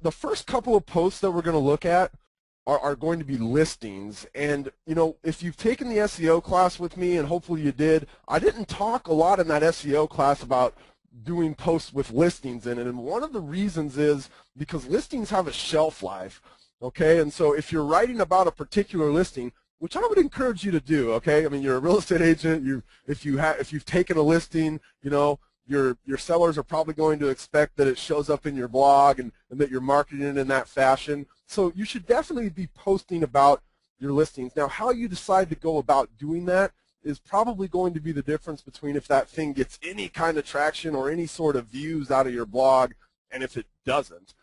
the first couple of posts that we're going to look at are going to be listings. And, you know, if you've taken the SEO class with me, and hopefully you did, I didn't talk a lot in that SEO class about doing posts with listings in it. And one of the reasons is because listings have a shelf life, okay? And so if you're writing about a particular listing, which I would encourage you to do, okay? I mean, you're a real estate agent. If you've taken a listing, you know, your sellers are probably going to expect that it shows up in your blog and that you're marketing it in that fashion. So you should definitely be posting about your listings. Now, how you decide to go about doing that is probably going to be the difference between if that thing gets any kind of traction or any sort of views out of your blog and if it doesn't.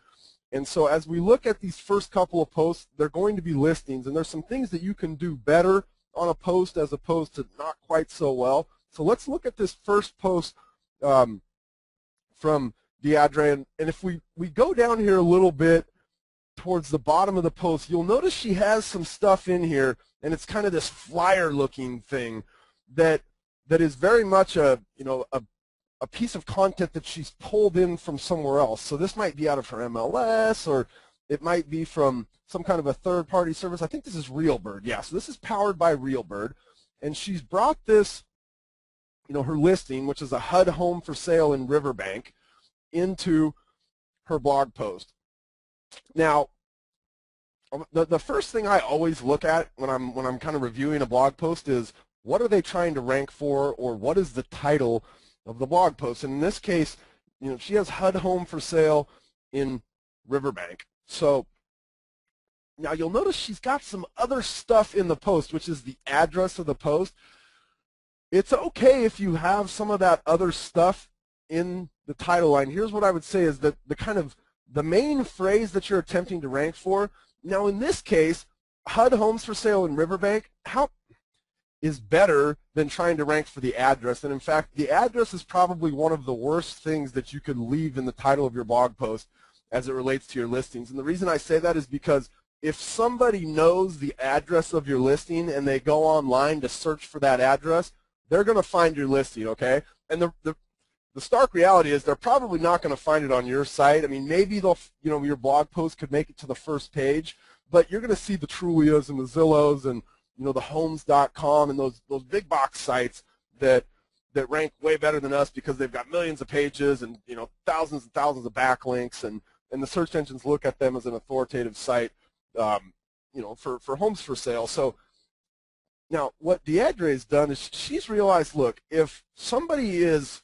And so as we look at these first couple of posts, they're going to be listings, and there's some things that you can do better on a post as opposed to not quite so well. So let's look at this first post from ActiveRain, and if we go down here a little bit towards the bottom of the post, you'll notice she has some stuff in here, and it's kind of this flyer-looking thing that is very much a piece of content that she's pulled in from somewhere else. So this might be out of her MLS, or it might be from some kind of a third-party service. I think this is RealBird. Yeah, so this is powered by RealBird, and she's brought this, you know, her listing, which is a HUD home for sale in Riverbank, into her blog post. Now, the first thing I always look at when I'm kind of reviewing a blog post is what are they trying to rank for, or what is the title of the blog post. And in this case, you know, she has HUD home for sale in Riverbank. So now you'll notice she's got some other stuff in the post, which is the address of the post. It's okay if you have some of that other stuff in the title line. Here's what I would say is that the main phrase that you're attempting to rank for. Now in this case, HUD homes for sale in Riverbank is better than trying to rank for the address. And in fact, the address is probably one of the worst things that you could leave in the title of your blog post as it relates to your listings. And the reason I say that is because if somebody knows the address of your listing and they go online to search for that address, they're going to find your listing, okay? And the stark reality is they're probably not going to find it on your site. I mean, maybe they'll, you know, your blog post could make it to the first page, but you're going to see the Trulias and the Zillows and, you know, the Homes.com and those big box sites that rank way better than us because they've got millions of pages and, you know, thousands and thousands of backlinks, and the search engines look at them as an authoritative site, you know, for homes for sale. So now what ActiveRain has done is she's realized, look, if somebody is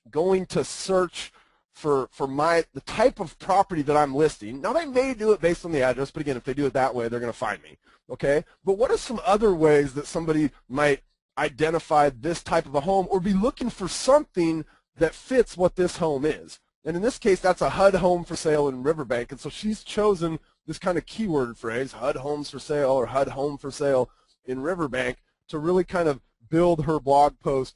going to search for the type of property that I'm listing, now they may do it based on the address, but again, if they do it that way, they're going to find me, okay? But what are some other ways that somebody might identify this type of a home or be looking for something that fits what this home is? And in this case, that's a HUD home for sale in Riverbank, and so she's chosen this kind of keyword phrase, HUD homes for sale or HUD home for sale in Riverbank, to really kind of build her blog post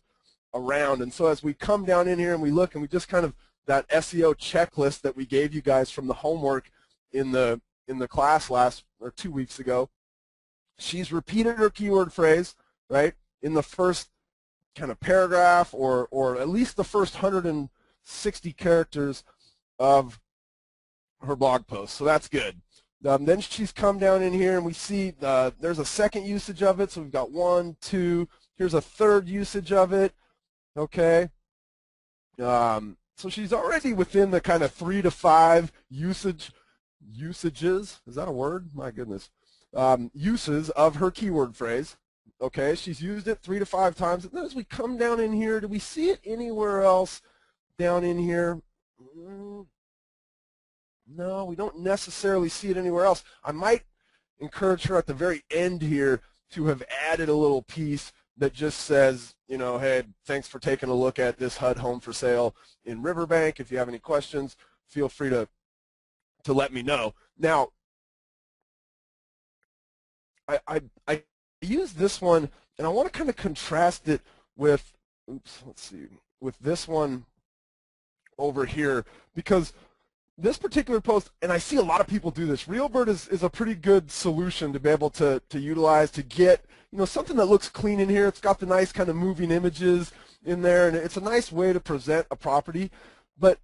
around. And so as we come down in here and we look and we just kind of, that SEO checklist that we gave you guys from the homework in the class 2 weeks ago, she's repeated her keyword phrase, right, in the first kind of paragraph or at least the first 160 characters of her blog post. So that's good. Then she's come down in here and we see there's a second usage of it. So we've got 1, 2, here's a third usage of it. Okay, so she's already within the kind of 3 to 5 usages, is that a word? My goodness, uses of her keyword phrase. Okay, she's used it 3 to 5 times. And then as we come down in here, do we see it anywhere else down in here? No, we don't necessarily see it anywhere else. I might encourage her at the very end here to have added a little piece that just says, you know, hey, thanks for taking a look at this HUD home for sale in Riverbank. If you have any questions, feel free to let me know. Now, I use this one, and I want to kind of contrast it with, with this one over here, because this particular post, and I see a lot of people do this, RealBird is a pretty good solution to be able to utilize to get, you know, something that looks clean in here. It's got the nice kind of moving images in there, and it's a nice way to present a property. But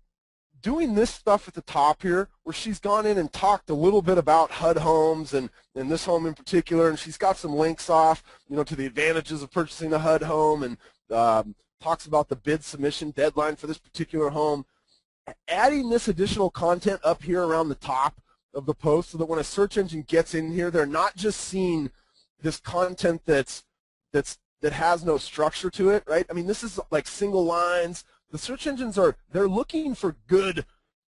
doing this stuff at the top here, where she's gone in and talked a little bit about HUD homes and this home in particular, and she's got some links off, to the advantages of purchasing a HUD home, and talks about the bid submission deadline for this particular home. Adding this additional content up here around the top of the post so that when a search engine gets in here, they're not just seeing this content that has no structure to it, right? I mean, this is like single lines. The search engines they're looking for good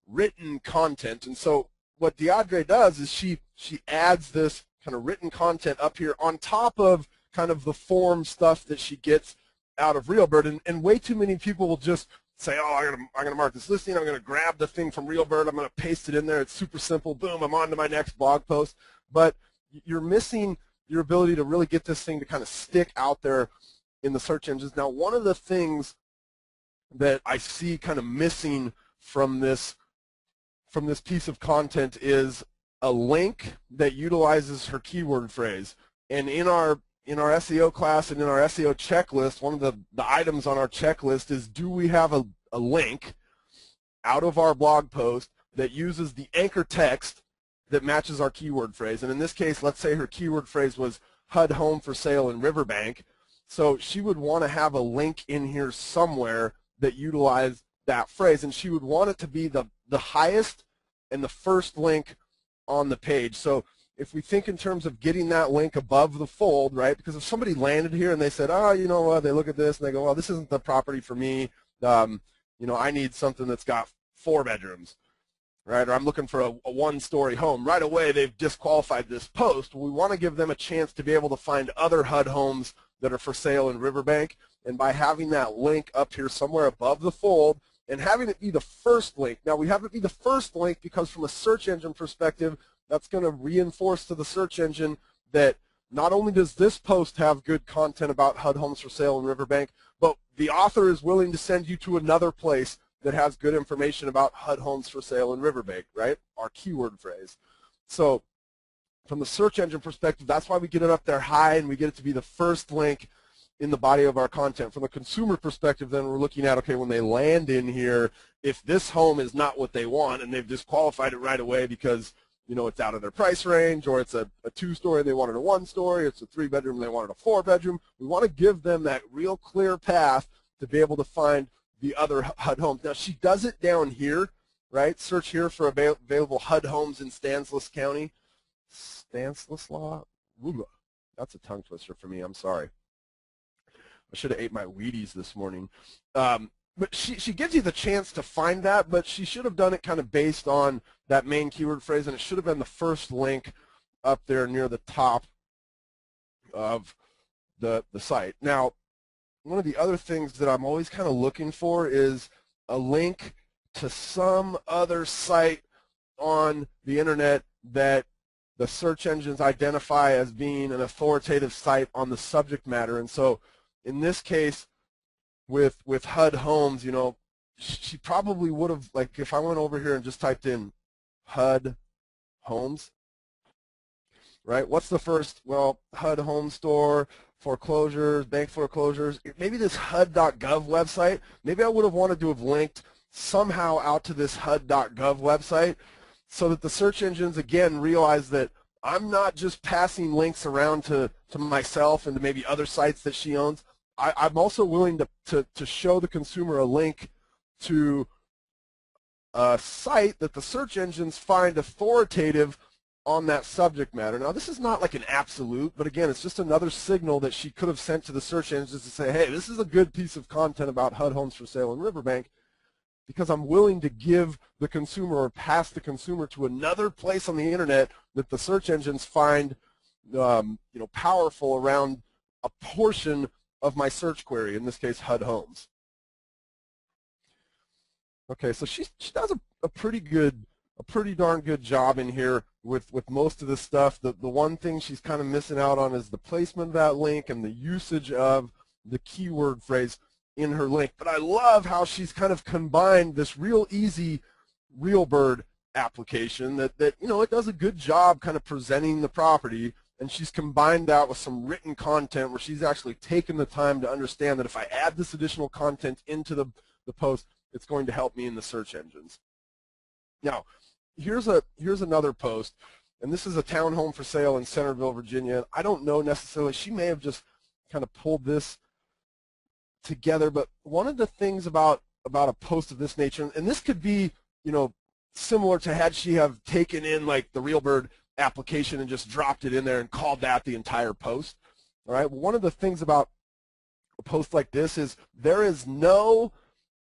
written content, and so what DeAndre does is she adds this kind of written content up here on top of kind of the form stuff that she gets out of RealBird, and way too many people will just say, oh, I'm gonna mark this listing, I'm gonna grab the thing from RealBird, I'm gonna paste it in there, it's super simple, boom, I'm on to my next blog post. But you're missing your ability to really get this thing to kind of stick out there in the search engines. Now, one of the things that I see kind of missing from this piece of content is a link that utilizes her keyword phrase. And in our SEO class and in our SEO checklist, one of the items on our checklist is, do we have a link out of our blog post that uses the anchor text that matches our keyword phrase? And in this case, let's say her keyword phrase was HUD home for sale in Riverbank. So she would want to have a link in here somewhere that utilized that phrase, and she would want it to be the highest and the first link on the page. So if we think in terms of getting that link above the fold, right, because if somebody landed here and they said, oh, you know what, they look at this and they go, well, this isn't the property for me, I need something that's got 4 bedrooms, right, or I'm looking for a 1-story home, right away they've disqualified this post. We want to give them a chance to be able to find other HUD homes that are for sale in Riverbank, and by having that link up here somewhere above the fold and having it be the first link. Now, we have it be the first link because from a search engine perspective, that's going to reinforce to the search engine that not only does this post have good content about HUD homes for sale in Riverbank, but the author is willing to send you to another place that has good information about HUD homes for sale in Riverbank, right? Our keyword phrase. So from the search engine perspective, that's why we get it up there high and we get it to be the first link in the body of our content. From a consumer perspective, then we're looking at, okay, when they land in here, if this home is not what they want and they've disqualified it right away because it's out of their price range, or it's a 2-story, they wanted a 1-story, it's a 3-bedroom, they wanted a 4-bedroom. We want to give them that real clear path to be able to find the other HUD homes. Now, she does it down here, right? Search here for available HUD homes in Stanislaus County. Stanislaus? Ooh, that's a tongue twister for me, I'm sorry. I should have ate my Wheaties this morning. But she gives you the chance to find that, but she should have done it kind of based on that main keyword phrase, and it should have been the first link up there near the top of the site. Now, one of the other things that I'm always kind of looking for is a link to some other site on the internet that the search engines identify as being an authoritative site on the subject matter. And so in this case, with HUD homes, she probably would have, like, if I went over here and just typed in HUD homes, right? What's the first? Well, HUD home store, foreclosures, bank foreclosures, maybe this HUD.gov website. Maybe I would have wanted to have linked somehow out to this HUD.gov website so that the search engines, again, realize that I'm not just passing links around to myself and to maybe other sites that she owns. I'm also willing to show the consumer a link to a site that the search engines find authoritative on that subject matter. Now, this is not like an absolute, but again, it's just another signal that she could have sent to the search engines to say, hey, this is a good piece of content about HUD homes for sale in Riverbank, because I'm willing to give the consumer or pass the consumer to another place on the internet that the search engines find powerful around a portion of my search query, in this case HUD homes. Okay, so she does a pretty darn good job in here with most of this stuff. The one thing she's kind of missing out on is the placement of that link and the usage of the keyword phrase in her link. But I love how she's kind of combined this real easy RealBird application that it does a good job kind of presenting the property, and she's combined that with some written content where she's actually taken the time to understand that if I add this additional content into the post, it's going to help me in the search engines. Now, here's another post, and this is a townhome for sale in Centerville, Virginia. I don't know necessarily, she may have just kind of pulled this together, but one of the things about a post of this nature, and this could be, you know, similar to had she have taken in like the RealBird application and just dropped it in there and called that the entire post. All right, well, one of the things about a post like this is there is no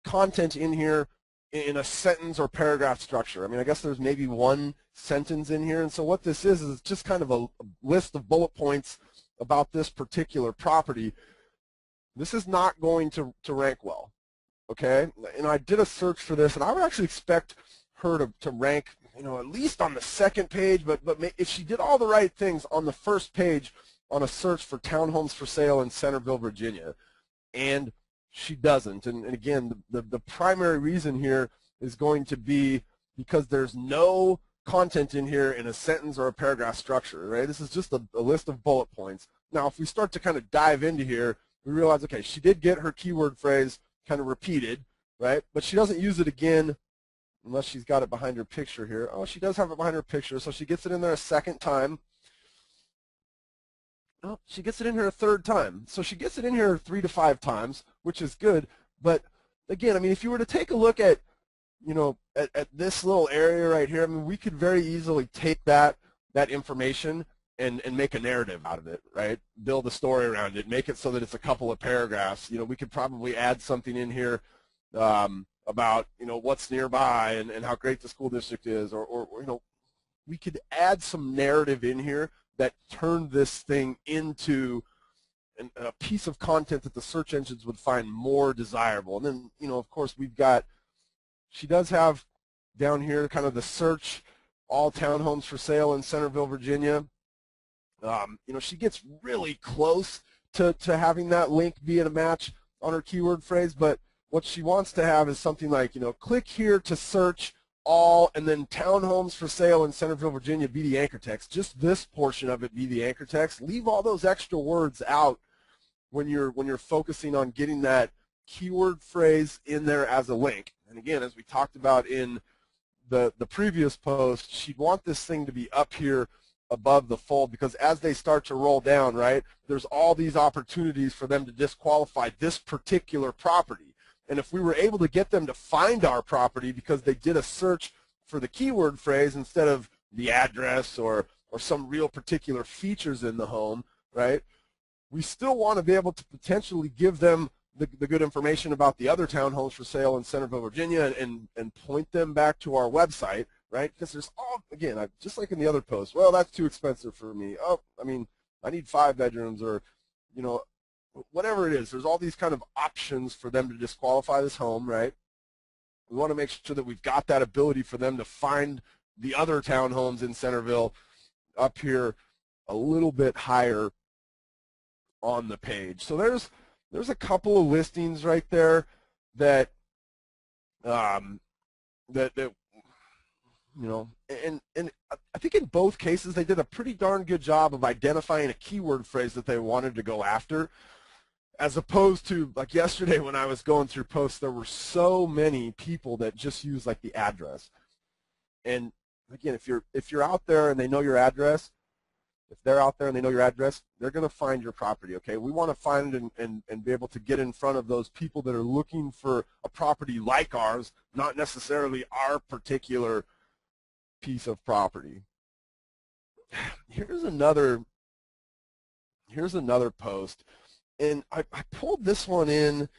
content in here in a sentence or paragraph structure. I mean, I guess there's maybe one sentence in here, and so what this is it's just kind of a list of bullet points about this particular property. This is not going to rank well, okay? And I did a search for this, and I would actually expect her to rank, you know, at least on the second page, but if she did all the right things on the first page on a search for townhomes for sale in Centerville, Virginia, and she doesn't. And again, the primary reason here is going to be because there's no content in here in a sentence or a paragraph structure, right? This is just a list of bullet points. Now, if we start to kind of dive into here, we realize, okay, she did get her keyword phrase kind of repeated, right? But she doesn't use it again unless she's got it behind her picture here. Oh, she does have it behind her picture, so she gets it in there a second time. Oh, she gets it in here a third time. So she gets it in here 3 to 5 times, which is good. But again, I mean, if you were to take a look at, you know, at this little area right here, I mean, we could very easily take that information and make a narrative out of it, right? Build a story around it, make it so that it's a couple of paragraphs. You know, we could probably add something in here about, you know, what's nearby and how great the school district is, or you know, we could add some narrative in here that turned this thing into a piece of content that the search engines would find more desirable. And then, you know, of course, we've got, she does have down here kind of the search, all townhomes for sale in Centerville, Virginia. You know, she gets really close to having that link be a match on her keyword phrase, but what she wants to have is something like, you know, click here to search all, and then townhomes for sale in Centerville, Virginia be the anchor text. Just this portion of it be the anchor text. Leave all those extra words out when you're focusing on getting that keyword phrase in there as a link. And again, as we talked about in the previous post, she'd want this thing to be up here above the fold, because as they start to roll down, right, there's all these opportunities for them to disqualify this particular property. And if we were able to get them to find our property because they did a search for the keyword phrase instead of the address or some real particular features in the home, right, we still want to be able to potentially give them the good information about the other townhomes for sale in Centerville, Virginia, and point them back to our website, right? Because there's all, again, just like in the other post, well, that's too expensive for me. Oh, I mean, I need 5 bedrooms, or, you know, whatever it is. There's all these kind of options for them to disqualify this home, right? We want to make sure that we've got that ability for them to find the other townhomes in Centerville up here a little bit higher on the page. So there's a couple of listings right there that you know, and I think in both cases they did a pretty darn good job of identifying a keyword phrase that they wanted to go after, as opposed to like yesterday when I was going through posts, there were so many people that just use like the address. And again, if you're out there and they know your address, if they're out there and they know your address, they're going to find your property, okay? We want to find and be able to get in front of those people that are looking for a property like ours, not necessarily our particular piece of property. Here's another post, and I pulled this one in.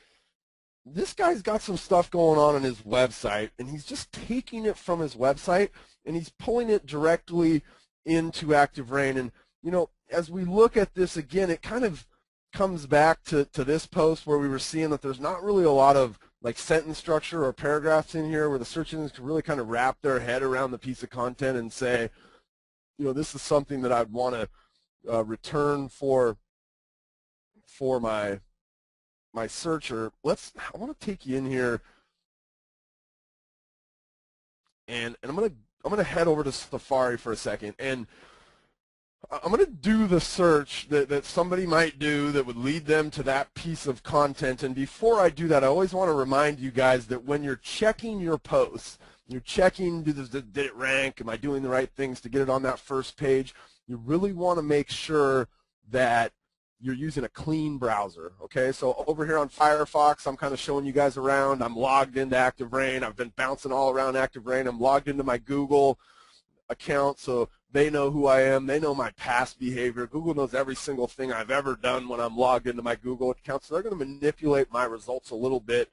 This guy's got some stuff going on his website, and he's just taking it from his website and he's pulling it directly into ActiveRain. And you know, as we look at this again, it kind of comes back to this post where we were seeing that there's not really a lot of like sentence structure or paragraphs in here where the search engines can really kind of wrap their head around the piece of content and say, you know, this is something that I'd want to return for my searcher. I want to take you in here, and I'm gonna head over to Safari for a second, and I'm going to do the search that somebody might do that would lead them to that piece of content. And before I do that, I always want to remind you guys that when you're checking your posts, you're checking, did it rank? Am I doing the right things to get it on that first page? You really want to make sure that you're using a clean browser, okay? So over here on Firefox, I'm kind of showing you guys around. I'm logged into ActiveRain. I've been bouncing all around ActiveRain. I'm logged into my Google account, so they know who I am. They know my past behavior. Google knows every single thing I've ever done when I'm logged into my Google account, so they're going to manipulate my results a little bit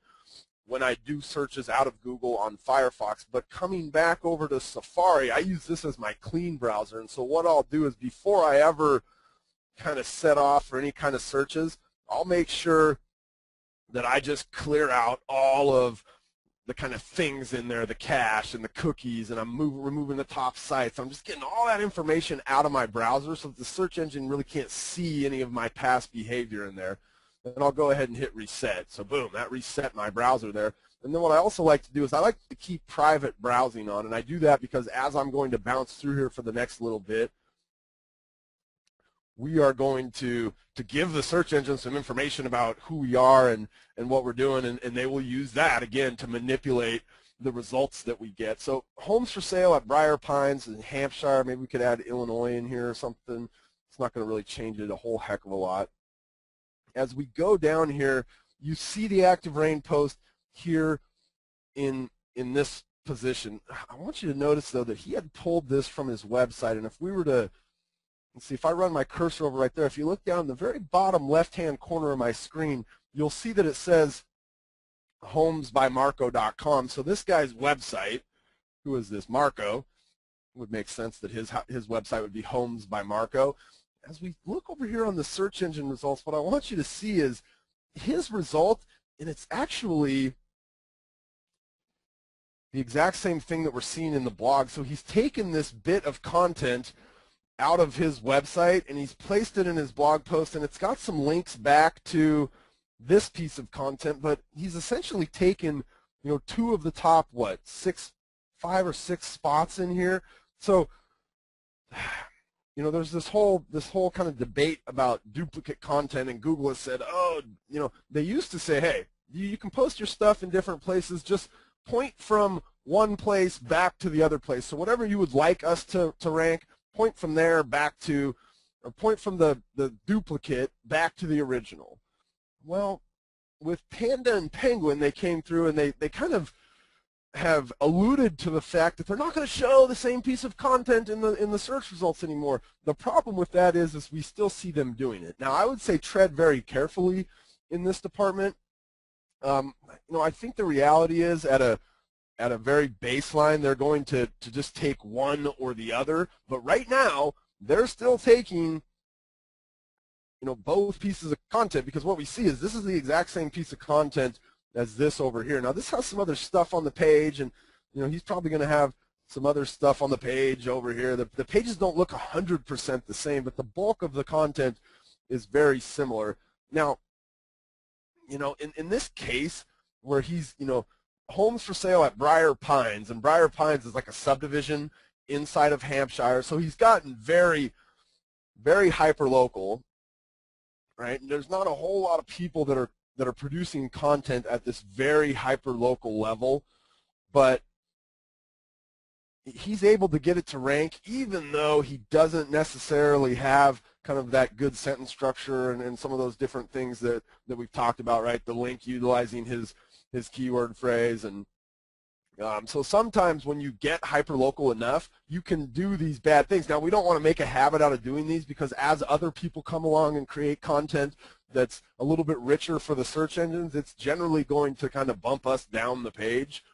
when I do searches out of Google on Firefox. But coming back over to Safari, I use this as my clean browser, and so what I'll do is before I ever kind of set off for any kind of searches, I'll make sure that I just clear out all of the kind of things in there, the cache and the cookies, and I'm removing the top sites. I'm just getting all that information out of my browser so that the search engine really can't see any of my past behavior in there. And I'll go ahead and hit reset. So boom, that reset my browser there. And then what I also like to do is I like to keep private browsing on, and I do that because as I'm going to bounce through here for the next little bit, we are going to give the search engine some information about who we are and what we're doing, and they will use that, again, to manipulate the results that we get. So homes for sale at Briar Pines in Hampshire, maybe we could add Illinois in here or something. It's not going to really change it a whole heck of a lot. As we go down here, you see the ActiveRain post here in this position. I want you to notice, though, that he had pulled this from his website, and if we were to let's see, if I run my cursor over right there, if you look down the very bottom left-hand corner of my screen, you'll see that it says homesbymarco.com. So this guy's website, who is this, Marco, it would make sense that his website would be Homes by Marco. As we look over here on the search engine results, what I want you to see is his result, and it's actually the exact same thing that we're seeing in the blog. So he's taken this bit of content out of his website and he's placed it in his blog post, and it's got some links back to this piece of content, but he's essentially taken, you know, two of the top, what, 5 or 6 spots in here. So, you know, there's this whole kind of debate about duplicate content, and Google has said, oh, you know, they used to say, hey, you can post your stuff in different places, just point from one place back to the other place. So whatever you would like us to rank, point from there back to, or point from the duplicate back to the original. Well, with Panda and Penguin, they came through and they kind of have alluded to the fact that they're not going to show the same piece of content in the search results anymore. The problem with that is we still see them doing it. Now, I would say tread very carefully in this department. You know, I think the reality is at a very baseline, they're going to just take one or the other. But right now, they're still taking, you know, both pieces of content, because what we see is this is the exact same piece of content as this over here. Now, this has some other stuff on the page, and, you know, he's probably going to have some other stuff on the page over here. The pages don't look 100% the same, but the bulk of the content is very similar. Now, you know, in this case where he's, you know, homes for sale at Briar Pines, and Briar Pines is like a subdivision inside of Hampshire, so he's gotten very, very hyper-local, right? And there's not a whole lot of people that are producing content at this very hyper-local level, but he's able to get it to rank even though he doesn't necessarily have kind of that good sentence structure and some of those different things that we've talked about, right? The link utilizing his keyword phrase. And so sometimes when you get hyperlocal enough, you can do these bad things. Now, we don't want to make a habit out of doing these, because as other people come along and create content that's a little bit richer for the search engines, it's generally going to kind of bump us down the page.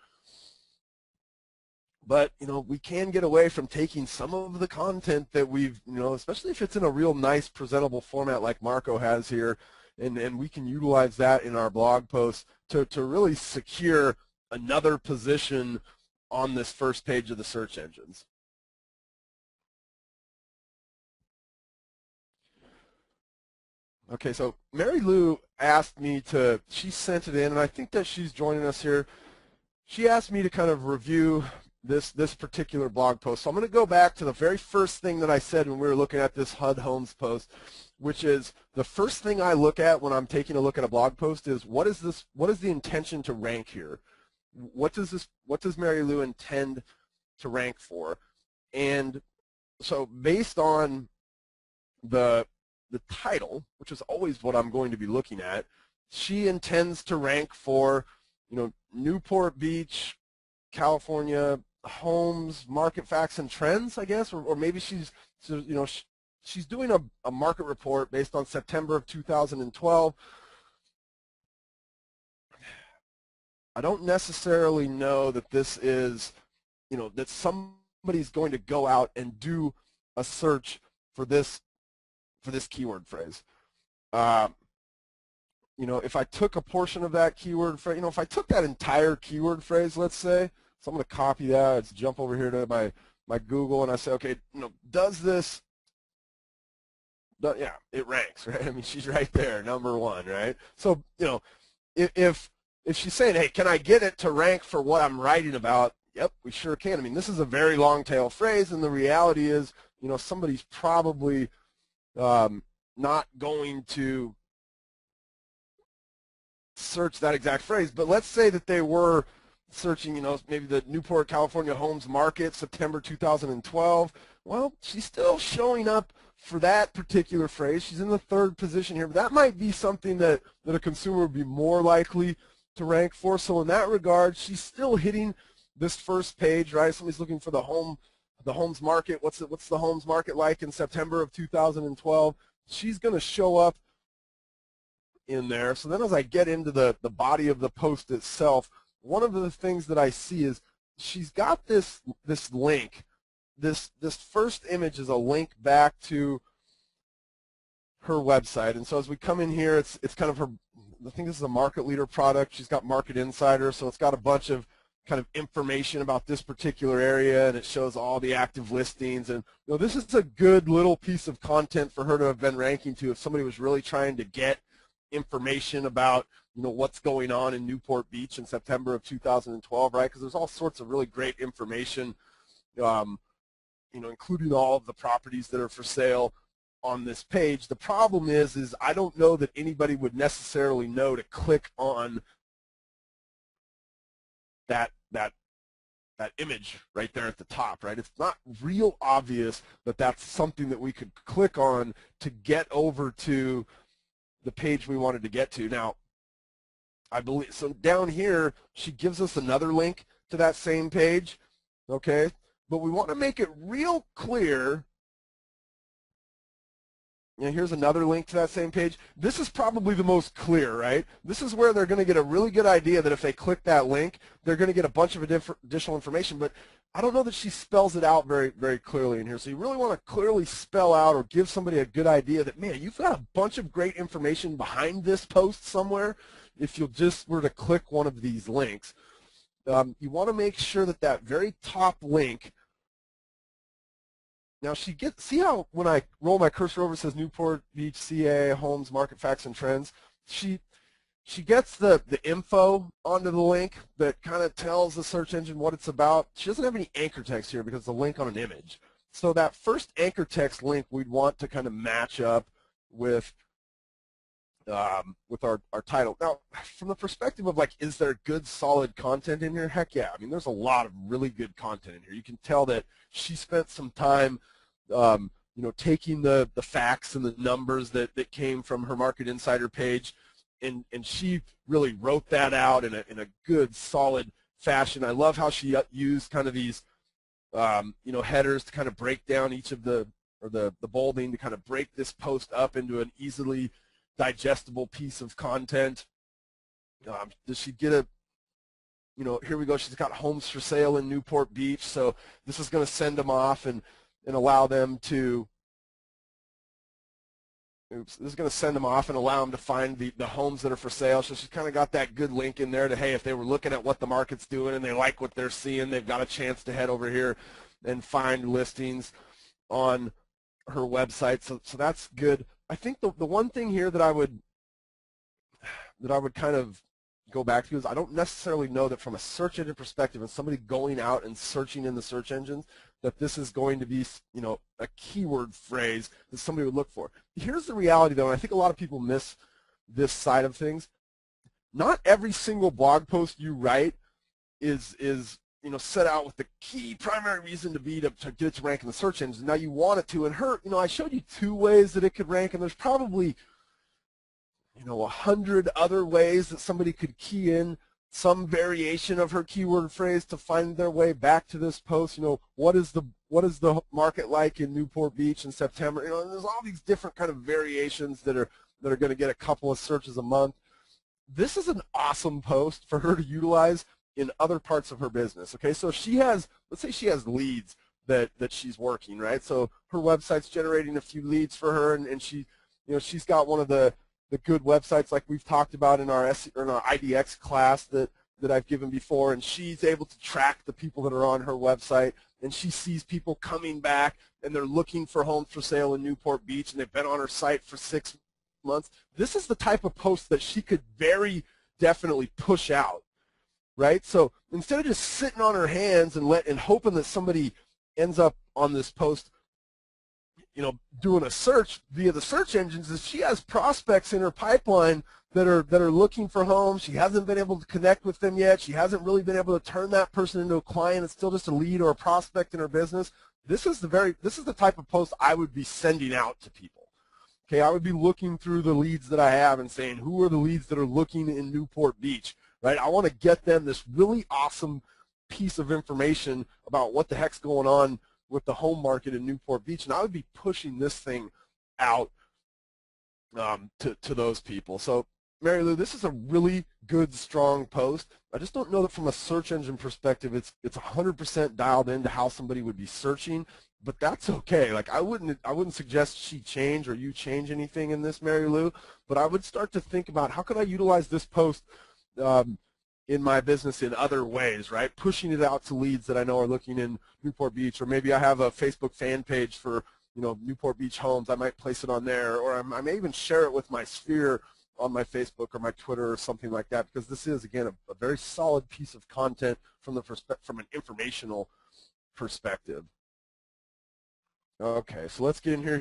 But, you know, we can get away from taking some of the content that we've, you know, especially if it's in a real nice presentable format like Marco has here, and we can utilize that in our blog posts to really secure another position on this first page of the search engines. Okay, so Mary Lou asked me to, she sent it in, and I think that she's joining us here. She asked me to kind of review this particular blog post. So I'm going to go back to the very first thing that I said when we were looking at this HUD Homes post, which is the first thing I look at when I'm taking a look at a blog post is what is the intention to rank here? what does Mary Lou intend to rank for? And so based on the title, which is always what I'm going to be looking at, she intends to rank for, Newport Beach, California homes, market facts and trends, I guess, or maybe she's doing a market report based on September of 2012. I don't necessarily know that this is, that somebody's going to go out and do a search for this keyword phrase. If I took a portion of that keyword phrase, if I took that entire keyword phrase, let's say, so I'm going to copy that. Let's jump over here to my Google, and I say, okay, does this? Yeah, it ranks, right? I mean, she's right there, #1, right? So, if she's saying, hey, can I get it to rank for what I'm writing about? Yep, we sure can. I mean, this is a very long tail phrase, and the reality is, somebody's probably not going to search that exact phrase. But let's say that they were searching, maybe the Newport, California homes market, September 2012. Well, she's still showing up for that particular phrase. She's in the 3rd position here. But that might be something that a consumer would be more likely to rank for. So in that regard, she's still hitting this first page, right? Somebody's looking for the homes market. What's the homes market like in September of 2012? She's going to show up in there. So then as I get into the body of the post itself, one of the things that I see is she's got this link. This first image is a link back to her website. And so as we come in here, it's kind of her, I think this is a market leader product. She's got Market Insider, so it's got a bunch of kind of information about this particular area, and it shows all the active listings. And this is a good little piece of content for her to have been ranking to if somebody was really trying to get information about what's going on in Newport Beach in September of 2012, right? Because there's all sorts of really great information, including all of the properties that are for sale on this page. The problem is I don't know that anybody would necessarily know to click on that image right there at the top, right? It's not real obvious that that's something that we could click on to get over to the page we wanted to get to. Now, I believe, so down here, she gives us another link to that same page, okay? But we want to make it real clear. Here's another link to that same page. This is probably the most clear, right? This is where they're going to get a really good idea that if they click that link, they're going to get a bunch of additional information. But I don't know that she spells it out very, very clearly in here. So you really want to clearly spell out or give somebody a good idea that, man, you've got a bunch of great information behind this post somewhere if you'll just were to click one of these links. You want to make sure that that very top link. Now see how when I roll my cursor over it says Newport Beach, CA, homes, market facts and trends. She gets the info onto the link that kind of tells the search engine what it's about. She doesn't have any anchor text here because it's a link on an image. So that first anchor text link we'd want to kind of match up with our title. Now, from the perspective of is there good solid content in here? Heck yeah. I mean, there's a lot of really good content in here. You can tell that she spent some time taking the facts and the numbers that came from her Market Insider page, and she really wrote that out in a good solid fashion. I love how she used kind of these headers to kind of break down each of the bolding to kind of break this post up into an easily digestible piece of content. Does she get a here we go, she's got homes for sale in Newport Beach, so this is going to send them off and allow them to, this is going to send them off and allow them to find the homes that are for sale. So she's kind of got that good link in there to, hey, if they were looking at what the market's doing and they like what they're seeing, they've got a chance to head over here and find listings on her website. So that's good. I think the one thing here that I would kind of go back to is I don't necessarily know that from a search engine perspective and somebody going out and searching in the search engines that this is going to be a keyword phrase that somebody would look for. Here's the reality though, and I think a lot of people miss this side of things. Not every single blog post you write set out with the key primary reason to get it to rank in the search engines. Now you want it to, and I showed you 2 ways that it could rank, and there's probably 100 other ways that somebody could key in some variation of her keyword phrase to find their way back to this post. What is the market like in Newport Beach in September? And there's all these different kind of variations that are going to get a couple of searches a month. This is an awesome post for her to utilize in other parts of her business. Okay, so let's say she has leads that she's working, right? So her website's generating a few leads for her, and she's got one of the good websites like we've talked about in our IDX class that I've given before, and she's able to track the people that are on her website, and she sees people coming back and they're looking for homes for sale in Newport Beach, and they've been on her site for 6 months. This is the type of post that she could very definitely push out, right? So instead of just sitting on her hands and hoping that somebody ends up on this post doing a search via the search engines, is she has prospects in her pipeline that are looking for homes. She hasn't been able to connect with them yet. She hasn't really been able to turn that person into a client. It's still just a lead or a prospect in her business. This is the type of post I would be sending out to people. Okay, I would be looking through the leads that I have and saying, who are the leads that are looking in Newport Beach, right? I want to get them this really awesome piece of information about what the heck's going on with the home market in Newport Beach, and I would be pushing this thing out to those people. So, Mary Lou, this is a really good, strong post. I just don't know that from a search engine perspective, it's 100% dialed into how somebody would be searching, but that's okay. Like I wouldn't suggest she change or you change anything in this, Mary Lou, but I would start to think about how could I utilize this post in my business in other ways, right? Pushing it out to leads that I know are looking in Newport Beach, or maybe I have a Facebook fan page for Newport Beach homes. I might place it on there, or I may even share it with my sphere on my Facebook or my Twitter or something like that, because this is, again, a very solid piece of content from an informational perspective. Okay, so let's get in here.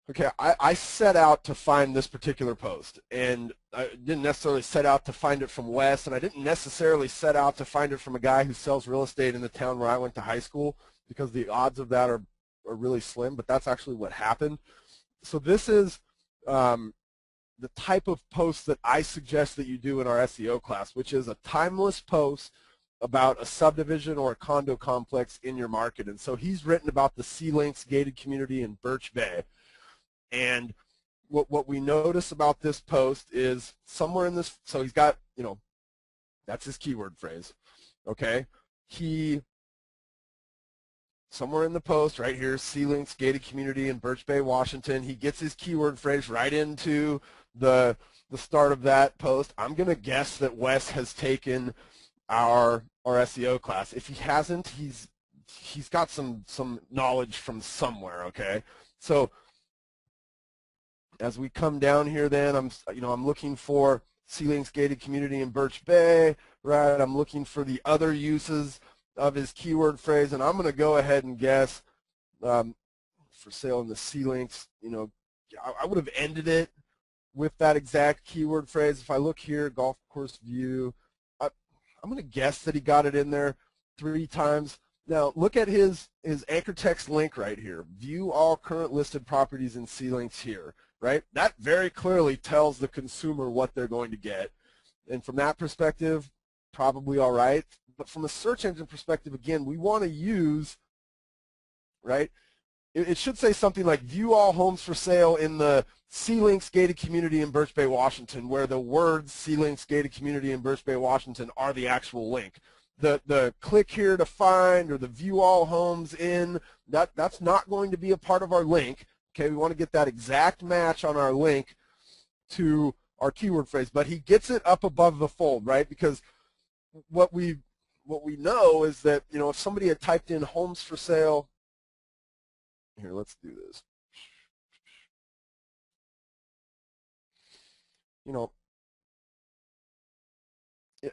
Okay, I set out to find this particular post, and I didn't necessarily set out to find it from Wes, and I didn't necessarily set out to find it from a guy who sells real estate in the town where I went to high school, because the odds of that are really slim, but that's actually what happened. So this is the type of post that I suggest that you do in our SEO class, which is a timeless post about a subdivision or a condo complex in your market. And so he's written about the Sea Links gated community in Birch Bay. And what we notice about this post is somewhere in this, so he's got, that's his keyword phrase, okay? Somewhere in the post right here, Sea Links gated community in Birch Bay, Washington, he gets his keyword phrase right into the start of that post. I'm going to guess that Wes has taken our SEO class. If he hasn't, he's got some knowledge from somewhere, okay? So as we come down here, then I'm looking for Sea Links gated community in Birch Bay, right? I'm looking for the other uses of his keyword phrase, and I'm going to go ahead and guess for sale in the Sea Links. I would have ended it with that exact keyword phrase. If I look here, golf course view, I'm going to guess that he got it in there 3 times. Now look at his anchor text link right here. View all current listed properties in Sea Links here, right? That very clearly tells the consumer what they're going to get. And from that perspective, probably all right. But from a search engine perspective, again, we want to use, right? It should say something like view all homes for sale in the Sea Links gated community in Birch Bay, Washington, where the words Sea Links gated community in Birch Bay, Washington are the actual link. The click here to find or the view all homes in, that's not going to be a part of our link. Okay, we want to get that exact match on our link to our keyword phrase, but he gets it up above the fold, right? Because what we know is that, if somebody had typed in homes for sale, here, let's do this.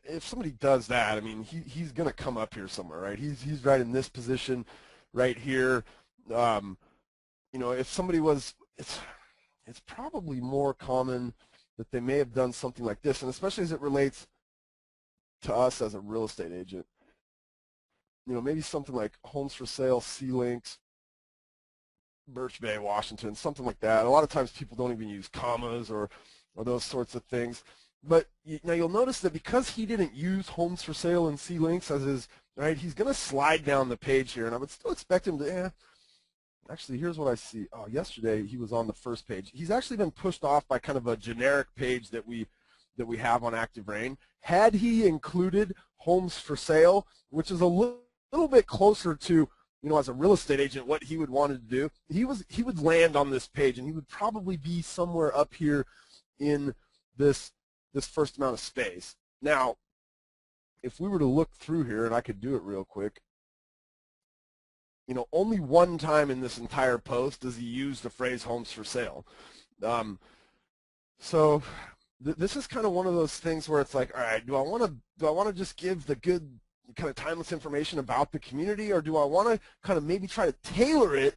If somebody does that, I mean, he's going to come up here somewhere, right? He's right in this position right here. If somebody was, it's probably more common that they may have done something like this, and especially as it relates to us as a real estate agent. You know, maybe something like homes for sale, C-Links, Birch Bay, Washington, something like that. A lot of times people don't even use commas or those sorts of things. But now you'll notice that because he didn't use homes for sale and C-Links as his, right, he's going to slide down the page here, and I would still expect him to, actually, here's what I see. Oh, yesterday he was on the first page. He's actually been pushed off by kind of a generic page that we have on ActiveRain. Had he included homes for sale, which is a little bit closer to, you know, as a real estate agent, what he would want to do, he would land on this page, and he would probably be somewhere up here in this first amount of space. Now, if we were to look through here, and I could do it real quick, you know, only one time in this entire post does he use the phrase homes for sale. So this is kind of one of those things where it's like, all right, do I want to just give the good kind of timeless information about the community, or do I want to kind of maybe try to tailor it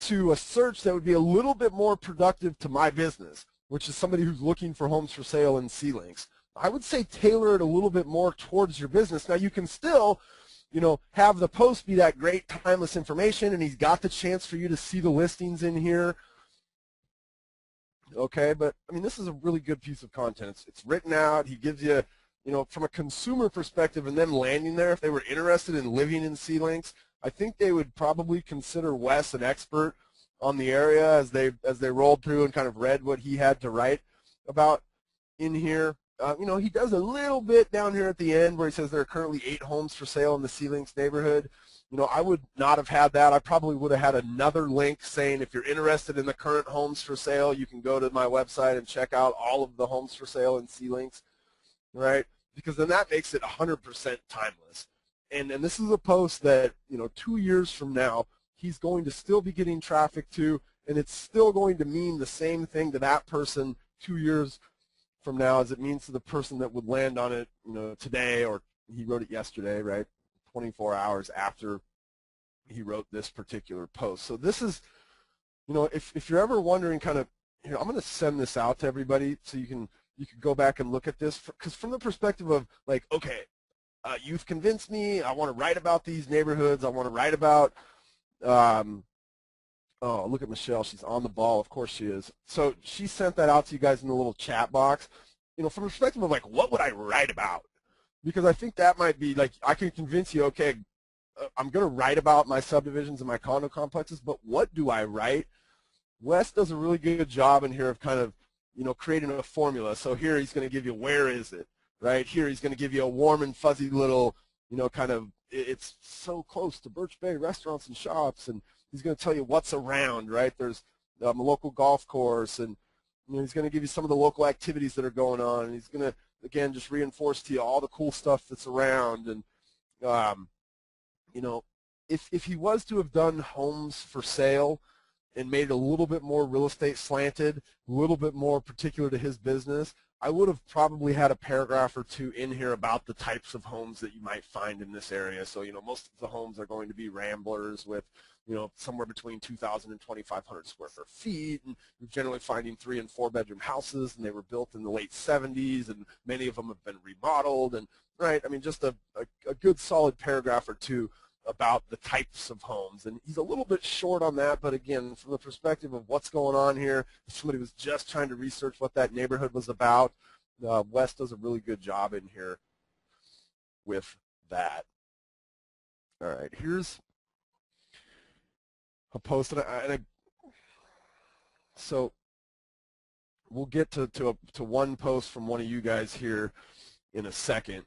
to a search that would be a little bit more productive to my business, which is somebody who's looking for homes for sale and C-Links? I would say tailor it a little bit more towards your business. Now, you can still, you know, have the post be that great timeless information, and he's got the chance for you to see the listings in here. Okay, but I mean, this is a really good piece of content. It's written out. He gives you, you know, from a consumer perspective, and then landing there, if they were interested in living in C-Links, I think they would probably consider Wes an expert on the area as they rolled through and kind of read what he had to write about in here. You know, he does a little bit down here at the end where he says there are currently 8 homes for sale in the C-Links neighborhood. You know, I would not have had that. I probably would have had another link saying if you're interested in the current homes for sale, you can go to my website and check out all of the homes for sale in C-Links, right? Because then that makes it 100% timeless. And this is a post that, you know, 2 years from now, he's going to still be getting traffic to, and it's still going to mean the same thing to that person 2 years from now as it means to the person that would land on it, you know, today, or he wrote it yesterday, right? 24 hours after he wrote this particular post. So this is, you know, if you're ever wondering kind of, here, I'm going to send this out to everybody so you can go back and look at this, because from the perspective of like, okay, you've convinced me, I want to write about these neighborhoods, I want to write about, oh, look at Michelle, she's on the ball, of course she is. So she sent that out to you guys in the little chat box. You know, from the perspective of like, what would I write about? Because I think that might be like, I can convince you, okay, I'm going to write about my subdivisions and my condo complexes, but what do I write? Wes does a really good job in here of kind of, you know, creating a formula. So here he's going to give you where is it, right? Here he's going to give you a warm and fuzzy little, you know, kind of, it's so close to Birch Bay restaurants and shops, and he's going to tell you what's around, right? There's a local golf course, and you know, he's going to give you some of the local activities that are going on, and he's going to, again, just reinforce to you all the cool stuff that's around. And you know, if he was to have done homes for sale and made it a little bit more real estate slanted, a little bit more particular to his business, I would have probably had a paragraph or two in here about the types of homes that you might find in this area. So, you know, most of the homes are going to be ramblers with, you know, somewhere between 2,000 and 2,500 square feet, and you're generally finding 3- and 4-bedroom houses, and they were built in the late 70s, and many of them have been remodeled, and, right, I mean, just a good solid paragraph or two about the types of homes. And he's a little bit short on that, but again, from the perspective of what's going on here, if somebody was just trying to research what that neighborhood was about, Wes does a really good job in here with that. All right, here's a post, so we'll get to one post from one of you guys here in a second.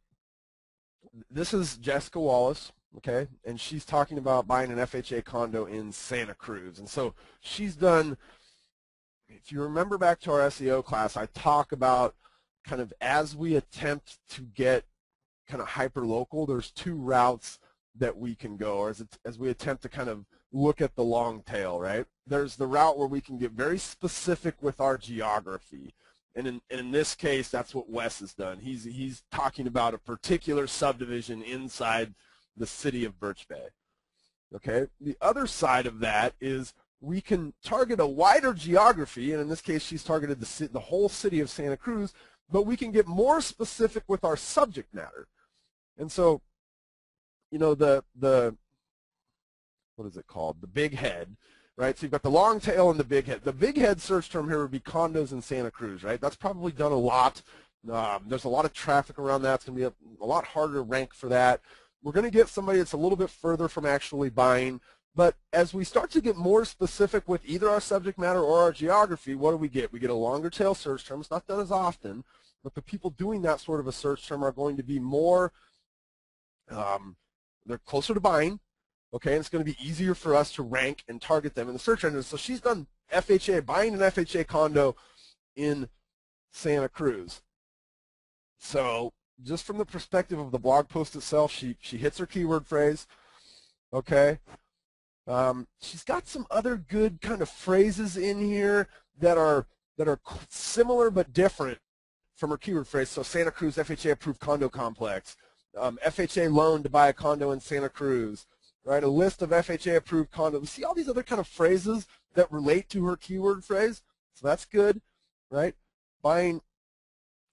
This is Jessica Wallace, okay, and she's talking about buying an FHA condo in Santa Cruz. And so she's done, if you remember back to our SEO class, I talk about kind of as we attempt to get kind of hyper-local, there's 2 routes that we can go, or as we attempt to kind of look at the long tail, right? There's the route where we can get very specific with our geography. And in this case, that's what Wes has done. He's talking about a particular subdivision inside the city of Birch Bay. Okay. The other side of that is we can target a wider geography, and in this case, she's targeted the whole city of Santa Cruz, but we can get more specific with our subject matter. And so, you know, the what is it called? The big head, right? So you've got the long tail and the big head. The big head search term here would be condos in Santa Cruz, right? That's probably done a lot. There's a lot of traffic around that. It's going to be a lot harder to rank for that. We're going to get somebody that's a little bit further from actually buying. But as we start to get more specific with either our subject matter or our geography, what do we get? We get a longer tail search term. It's not done as often, but the people doing that sort of a search term are going to be more, they're closer to buying, okay, and it's going to be easier for us to rank and target them in the search engine. So she's done FHA, buying an FHA condo in Santa Cruz. So just from the perspective of the blog post itself, she hits her keyword phrase, okay. She's got some other good kind of phrases in here that are similar but different from her keyword phrase. So Santa Cruz FHA approved condo complex, FHA loan to buy a condo in Santa Cruz, right? A list of FHA approved condos. We see all these other kind of phrases that relate to her keyword phrase, so that's good, right? Buying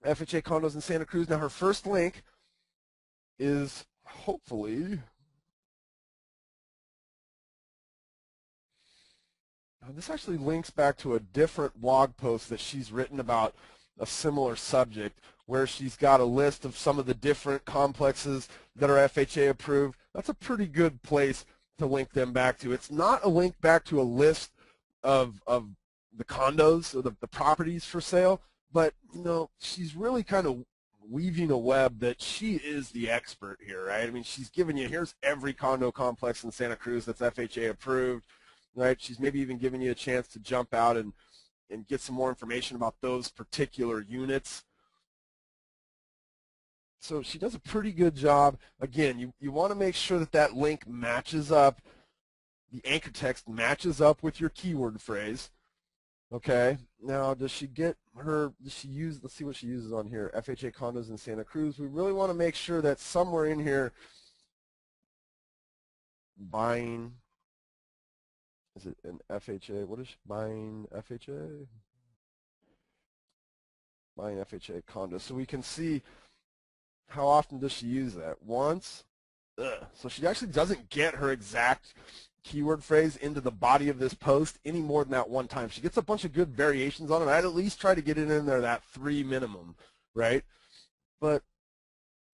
FHA condos in Santa Cruz. Now her first link is hopefully, this actually links back to a different blog post that she's written about a similar subject, where she's got a list of some of the different complexes that are FHA approved. That's a pretty good place to link them back to. It's not a link back to a list of the condos or the properties for sale, but you know, she's really kind of weaving a web that she is the expert here, right? I mean, she's giving you, here's every condo complex in Santa Cruz that's FHA approved, right? She's maybe even giving you a chance to jump out and get some more information about those particular units. So she does a pretty good job. Again, you want to make sure that that link matches up, the anchor text matches up with your keyword phrase. Okay, now does she use, let's see what she uses on here, FHA condos in Santa Cruz. We really want to make sure that somewhere in here, buying, is it an FHA, what is she buying FHA? Buying FHA condos. So we can see how often does she use that? Once. So she actually doesn't get her exact keyword phrase into the body of this post any more than that one time. She gets a bunch of good variations on it. I'd at least try to get it in there, that 3 minimum, right? But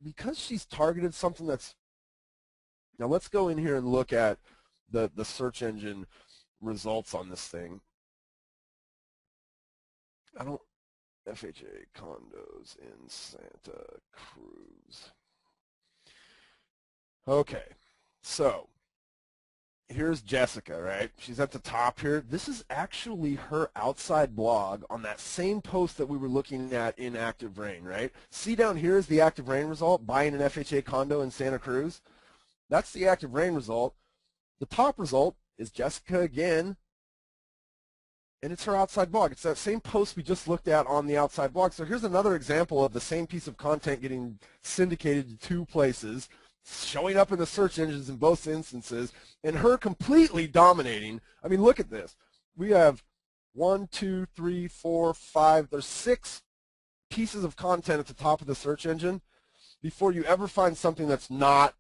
because she's targeted something that's, now let's go in here and look at the search engine results on this thing. FHA condos in Santa Cruz. Okay, so here's Jessica, right? She's at the top here. This is actually her outside blog on that same post that we were looking at in ActiveRain, right? See down here is the ActiveRain result, buying an FHA condo in Santa Cruz. That's the ActiveRain result. The top result is Jessica again, and it's her outside blog. It's that same post we just looked at on the outside blog. So here's another example of the same piece of content getting syndicated to 2 places, showing up in the search engines in both instances, and her completely dominating. I mean, look at this. We have 1, 2, 3, 4, 5. There's 6 pieces of content at the top of the search engine before you ever find something that's not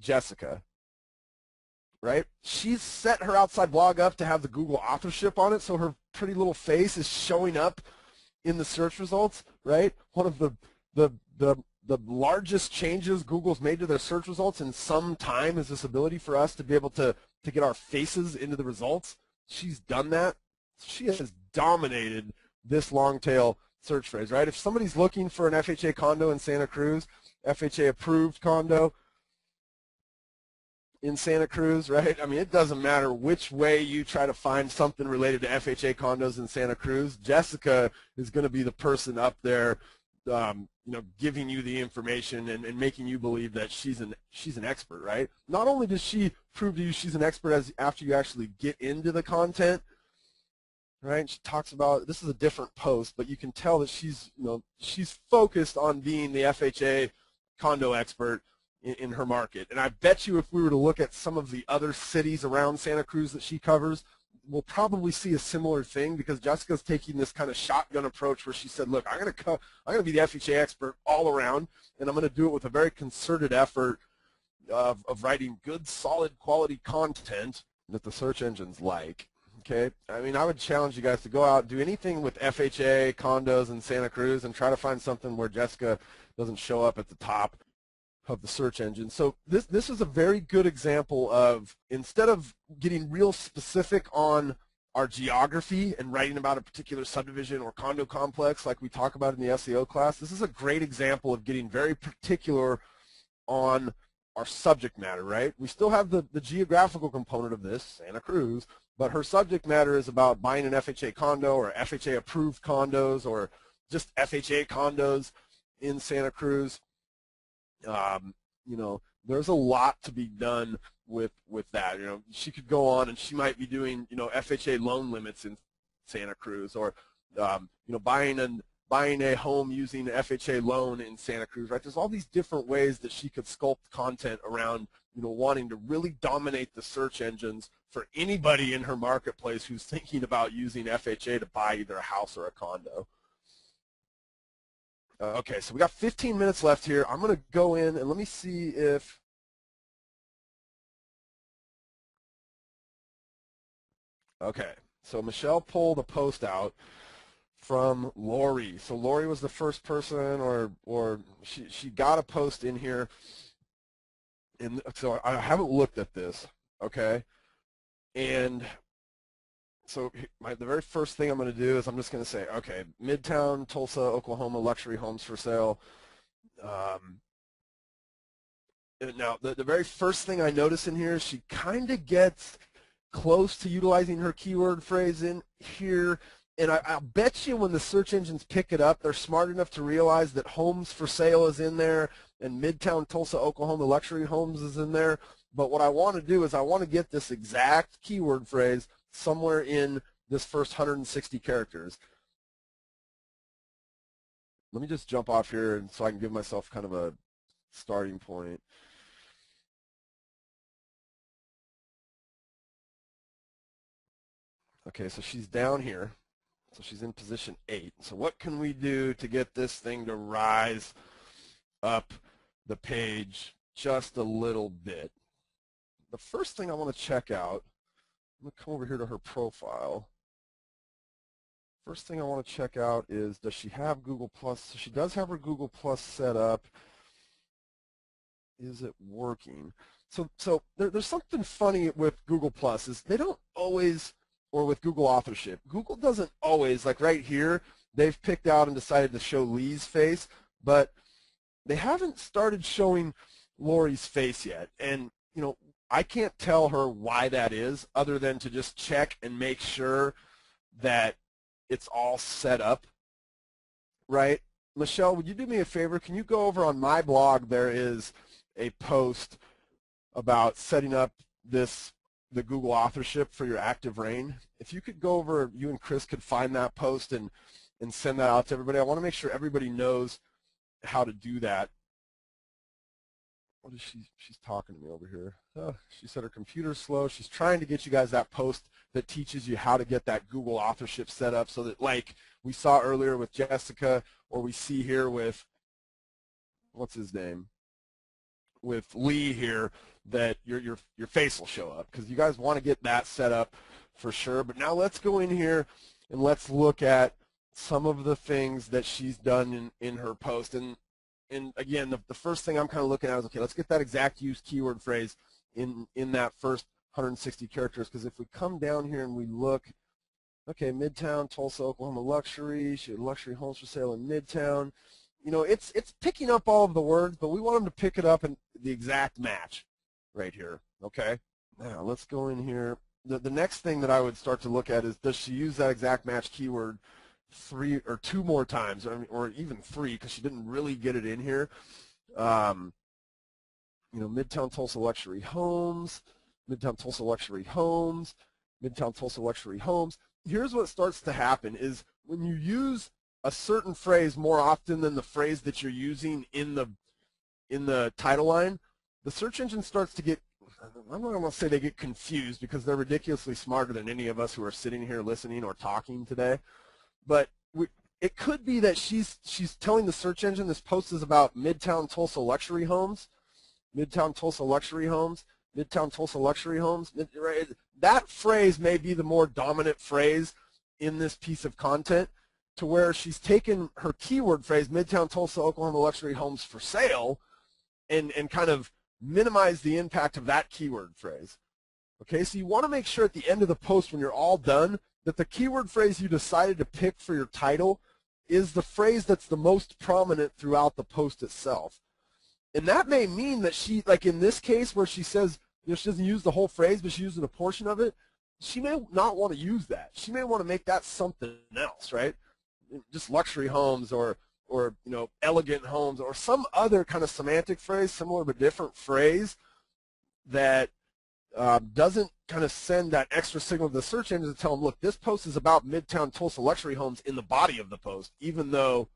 Jessica. Right? She's set her outside blog up to have the Google authorship on it, so her pretty little face is showing up in the search results, right? One of the largest changes Google's made to their search results in some time is this ability for us to be able to get our faces into the results. She's done that. She has dominated this long tail search phrase, right? If somebody's looking for an FHA condo in Santa Cruz, FHA approved condo in Santa Cruz, right? I mean, it doesn't matter which way you try to find something related to FHA condos in Santa Cruz. Jessica is going to be the person up there, giving you the information and making you believe that she's an expert, right? Not only does she prove to you she's an expert after you actually get into the content, right? She talks about, this is a different post, but you can tell that she's focused on being the FHA condo expert in her market. And I bet you if we were to look at some of the other cities around Santa Cruz that she covers, we'll probably see a similar thing, because Jessica's taking this kind of shotgun approach where she said, look, I'm going to be the FHA expert all around, and I'm going to do it with a very concerted effort of writing good, solid, quality content that the search engines like. Okay, I mean, I would challenge you guys to go out and do anything with FHA, condos in Santa Cruz, and try to find something where Jessica doesn't show up at the top of the search engine. So this is a very good example of, instead of getting real specific on our geography and writing about a particular subdivision or condo complex like we talk about in the SEO class, this is a great example of getting very particular on our subject matter, right? We still have the geographical component of this, Santa Cruz, but her subject matter is about buying an FHA condo or FHA approved condos or just FHA condos in Santa Cruz. You know, there's a lot to be done with that. You know, she could go on and she might be doing, you know, FHA loan limits in Santa Cruz, or you know, buying a home using an FHA loan in Santa Cruz, right? There's all these different ways that she could sculpt content around, you know, wanting to really dominate the search engines for anybody in her marketplace who's thinking about using FHA to buy either a house or a condo. Okay, so we got 15 minutes left here. I'm going to go in and let me see if okay, so Michelle pulled a post out from Lori. So Lori was the first person, or she got a post in here, and so I haven't looked at this, okay? And so the very first thing I'm going to do is I'm just going to say, okay, Midtown, Tulsa, Oklahoma, luxury homes for sale. Now, the very first thing I notice in here is she kind of gets close to utilizing her keyword phrase in here. And I'll bet you when the search engines pick it up, they're smart enough to realize that homes for sale is in there and Midtown, Tulsa, Oklahoma, luxury homes is in there. But what I want to do is I want to get this exact keyword phrase somewhere in this first 160 characters. Let me just jump off here and so I can give myself kind of a starting point. Okay, so she's down here. So she's in position 8. So what can we do to get this thing to rise up the page just a little bit? The first thing I want to check out, I'm going to come over here to her profile. First thing I want to check out is, does she have Google+? So she does have her Google+ set up. Is it working? So there's something funny with Google+, is they don't always, or with Google authorship, Google doesn't always, like right here, they've picked out and decided to show Lee's face, but they haven't started showing Lori's face yet. And, you know, I can't tell her why that is, other than to just check and make sure that it's all set up right. Michelle, would you do me a favor? Can you go over on my blog? There is a post about setting up the Google authorship for your ActiveRain. If you could go over, you and Chris could find that post and send that out to everybody. I want to make sure everybody knows how to do that. What is she's talking to me over here. Oh, she said her computer's slow. She's trying to get you guys that post that teaches you how to get that Google authorship set up so that, like we saw earlier with Jessica, or we see here with, what's his name, with Lee here, that your face will show up, because you guys want to get that set up for sure. But now let's go in here and let's look at some of the things that she's done in her post. And again, the first thing I'm kind of looking at is, okay, let's get that exact use keyword phrase in that first 160 characters, because if we come down here and we look, okay, Midtown, Tulsa, Oklahoma luxury, she had luxury homes for sale in Midtown. You know, it's picking up all of the words, but we want them to pick it up in the exact match right here, okay? Now, let's go in here. The next thing that I would start to look at is, does she use that exact match keyword 3 or 2 more times, or even 3, because she didn't really get it in here. You know, Midtown Tulsa luxury homes, Midtown Tulsa luxury homes, Midtown Tulsa luxury homes. Here's what starts to happen is, when you use a certain phrase more often than the phrase that you're using in the title line, the search engine starts to get, I'm not going to say they get confused because they're ridiculously smarter than any of us who are sitting here listening or talking today. But it could be that she's telling the search engine this post is about Midtown Tulsa luxury homes, Midtown Tulsa luxury homes, Midtown Tulsa luxury homes. Right? That phrase may be the more dominant phrase in this piece of content, to where she's taken her keyword phrase, Midtown Tulsa, Oklahoma luxury homes for sale, and kind of minimize the impact of that keyword phrase. Okay, so you want to make sure at the end of the post when you're all done that the keyword phrase you decided to pick for your title is the phrase that's the most prominent throughout the post itself. And that may mean that she, like in this case where she says, she doesn't use the whole phrase, but she's using a portion of it, she may not want to use that. She may want to make that something else, right? Just luxury homes or elegant homes or some other kind of semantic phrase, similar but different phrase that doesn't kind of send that extra signal to the search engine to tell them, look, this post is about Midtown Tulsa luxury homes in the body of the post, even though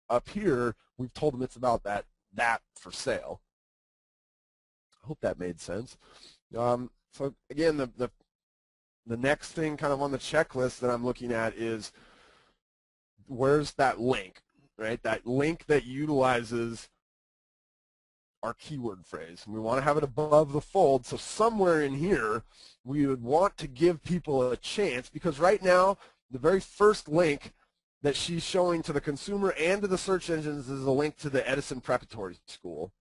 up here we've told them it's about that for sale. I hope that made sense. So again, the next thing kind of on the checklist that I'm looking at is where's that link, right? That link that utilizes our keyword phrase. We want to have it above the fold, so somewhere in here we would want to give people a chance, because right now the very first link that she's showing to the consumer and to the search engines is a link to the Edison Preparatory School.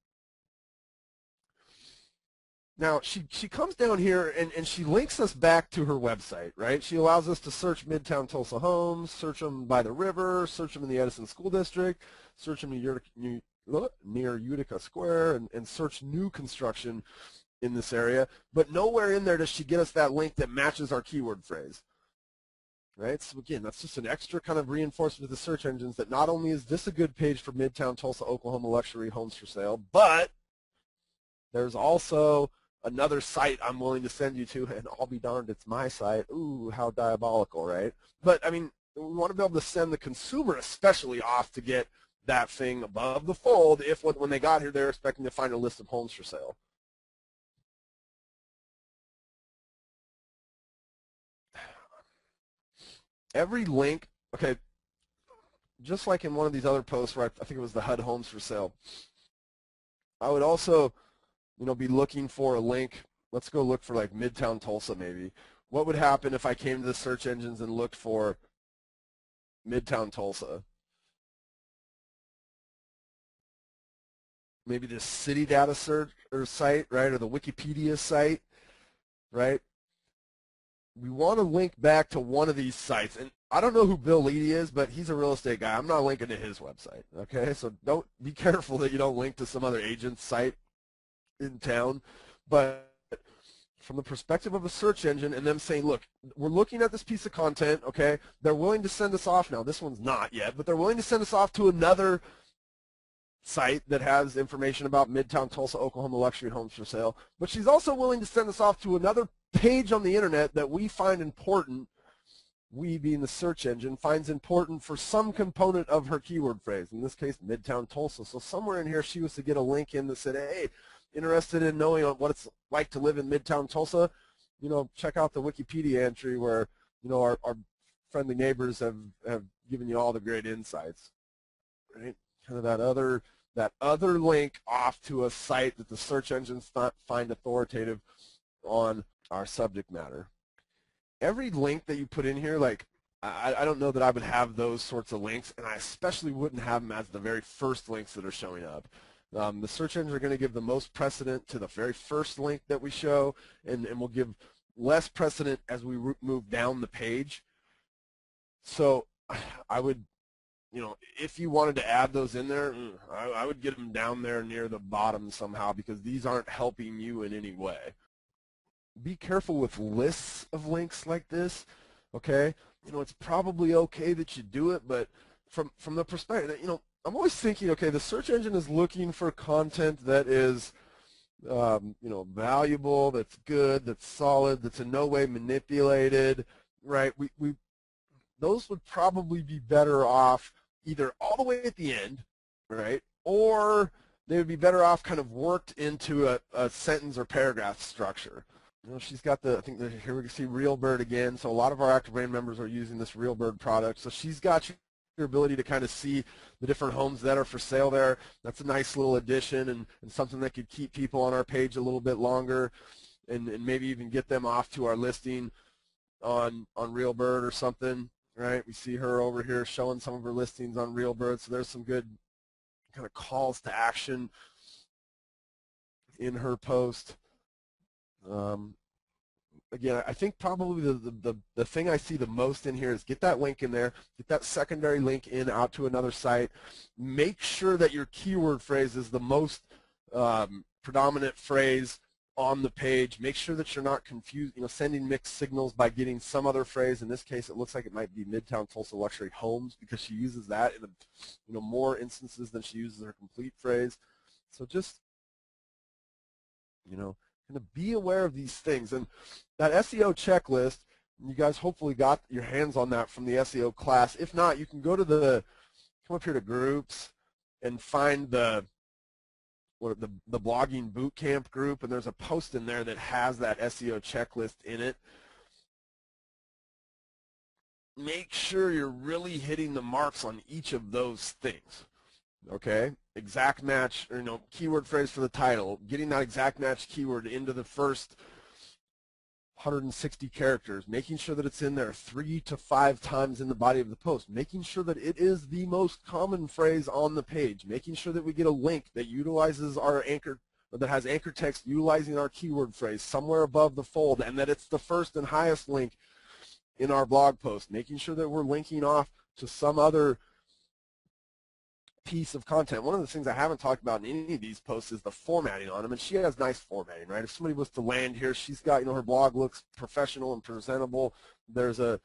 Now, she comes down here and she links us back to her website, right? She allows us to search Midtown Tulsa homes, search them by the river, search them in the Edison School District, search them near Utica Square, and search new construction in this area. But nowhere in there does she get us that link that matches our keyword phrase, right? So again, that's just an extra kind of reinforcement to the search engines that not only is this a good page for Midtown Tulsa, Oklahoma luxury homes for sale, but there's also another site I'm willing to send you to, and I'll be darned, it's my site. Ooh, how diabolical, right? But, I mean, we want to be able to send the consumer especially off to get that thing above the fold if when they got here they're expecting to find a list of homes for sale. Every link, okay, just like in one of these other posts where I think it was the HUD homes for sale, I would also be looking for a link. Let's go look for like Midtown Tulsa maybe. What would happen if I came to the search engines and looked for Midtown Tulsa? Maybe the city data search or site, right, or the Wikipedia site, right? We want to link back to one of these sites. And I don't know who Bill Leedy is, but he's a real estate guy. I'm not linking to his website, okay? So don't be careful that you don't link to some other agent's site in town. But from the perspective of a search engine and them saying, look, we're looking at this piece of content, okay? They're willing to send us off now. This one's not yet, but they're willing to send us off to another site that has information about Midtown Tulsa, Oklahoma luxury homes for sale. But she's also willing to send us off to another page on the internet that we find important, we being the search engine, finds important for some component of her keyword phrase, in this case Midtown Tulsa. So somewhere in here she was to get a link in that said, hey, interested in knowing what it's like to live in Midtown Tulsa, check out the Wikipedia entry where our friendly neighbors have given you all the great insights, right? Kind of that other link off to a site that the search engines find authoritative on our subject matter. Every link that you put in here, like I don't know that I would have those sorts of links, and I especially wouldn't have them as the very first links that are showing up. The search engines are going to give the most precedent to the very first link that we show, and we'll give less precedent as we move down the page. So I would, if you wanted to add those in there, I would get them down there near the bottom somehow, because these aren't helping you in any way. Be careful with lists of links like this, okay? It's probably okay that you do it, but from the perspective that, I'm always thinking, okay, the search engine is looking for content that is, valuable, that's good, that's solid, that's in no way manipulated, right? Those would probably be better off either all the way at the end, right, or they would be better off kind of worked into a sentence or paragraph structure. You know, she's got the, I think here we can see RealBird again. So a lot of our ActiveRain members are using this RealBird product. So she's got your ability to kind of see the different homes that are for sale there. That's a nice little addition and something that could keep people on our page a little bit longer and maybe even get them off to our listing on RealBird or something, right? We see her over here showing some of her listings on RealBird. So there's some good kind of calls to action in her post. Again, I think probably the thing I see the most in here is get that link in there, get that secondary link in out to another site. Make sure that your keyword phrase is the most predominant phrase on the page. Make sure that you're not confused, sending mixed signals by getting some other phrase. In this case, it looks like it might be Midtown Tulsa Luxury Homes because she uses that in more instances than she uses her complete phrase. So just, kind of be aware of these things. And that SEO checklist, you guys hopefully got your hands on that from the SEO class. If not, you can go to come up here to groups and find the blogging bootcamp group, and there's a post in there that has that SEO checklist in it. Make sure you're really hitting the marks on each of those things. Okay, exact match, or keyword phrase for the title, getting that exact match keyword into the first 160 characters, making sure that it's in there 3 to 5 times in the body of the post, making sure that it is the most common phrase on the page, making sure that we get a link that utilizes our anchor, or that has anchor text utilizing our keyword phrase somewhere above the fold, and that it's the first and highest link in our blog post, making sure that we're linking off to some other piece of content. One of the things I haven't talked about in any of these posts is the formatting on them, and she has nice formatting, right? If somebody was to land here, she's got, her blog looks professional and presentable. There's a,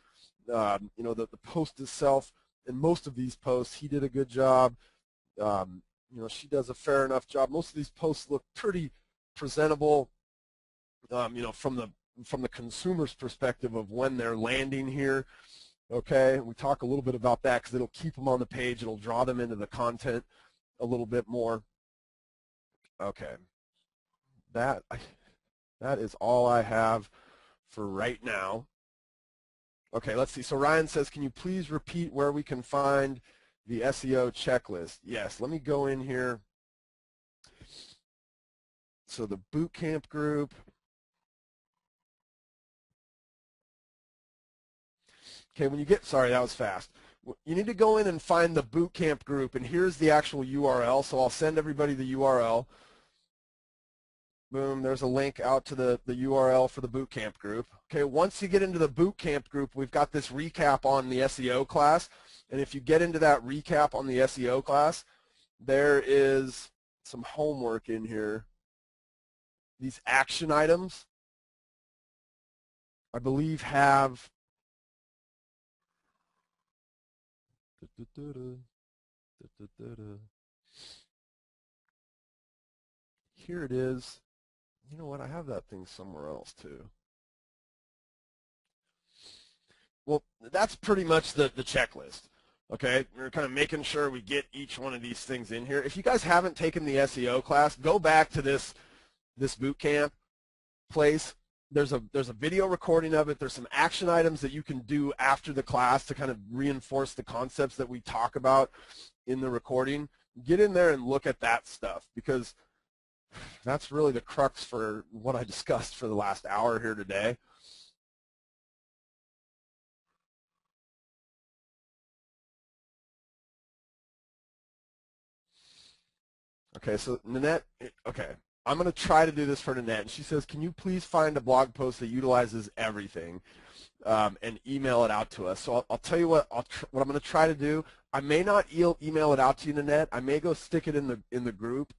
the post itself, in most of these posts, he did a good job. She does a fair enough job. Most of these posts look pretty presentable, from the consumer's perspective of when they're landing here. Okay, we talk a little bit about that because it'll keep them on the page. It'll draw them into the content a little bit more. Okay, that is all I have for right now. Okay, let's see. So Ryan says, can you please repeat where we can find the SEO checklist? Yes, let me go in here. So the bootcamp group. Okay, when you get, sorry, that was fast. You need to go in and find the bootcamp group, and here's the actual URL. So I'll send everybody the URL. Boom, there's a link out to the URL for the bootcamp group. Okay, once you get into the bootcamp group, we've got this recap on the SEO class. And if you get into that recap on the SEO class, there is some homework in here. These action items, I believe, have here it is. You know what? I have that thing somewhere else too. Well, that's pretty much the checklist. Okay, we're kind of making sure we get each one of these things in here. If you guys haven't taken the SEO class, go back to this bootcamp place. There's a video recording of it. There's some action items that you can do after the class to kind of reinforce the concepts that we talk about in the recording. Get in there and look at that stuff, because that's really the crux for what I discussed for the last hour here today. Okay, so Nanette, okay, I'm going to try to do this for Nanette. And she says, can you please find a blog post that utilizes everything and email it out to us? So I'll tell you what I'm going to try to do. I may not email it out to you, Nanette. I may go stick it in the group.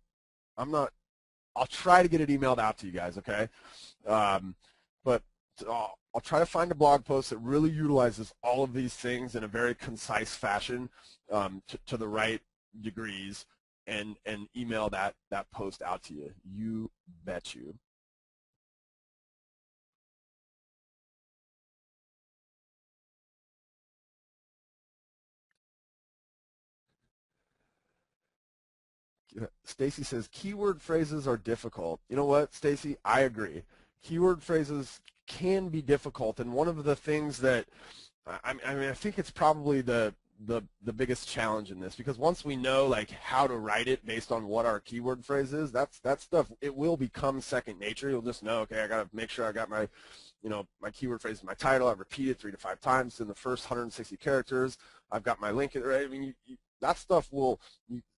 I'll try to get it emailed out to you guys, okay? But I'll try to find a blog post that really utilizes all of these things in a very concise fashion to the right degrees, and email that post out to you. You bet you. Stacy says keyword phrases are difficult. You know what, Stacy? I agree. Keyword phrases can be difficult, and one of the things that I think it's probably the biggest challenge in this, because once we know like how to write it based on what our keyword phrase is, that stuff, it will become second nature. You'll just know, okay, I got to make sure I got my, my keyword phrase in my title. I've repeated 3 to 5 times in the first 160 characters. I've got my link, right? I mean, that stuff will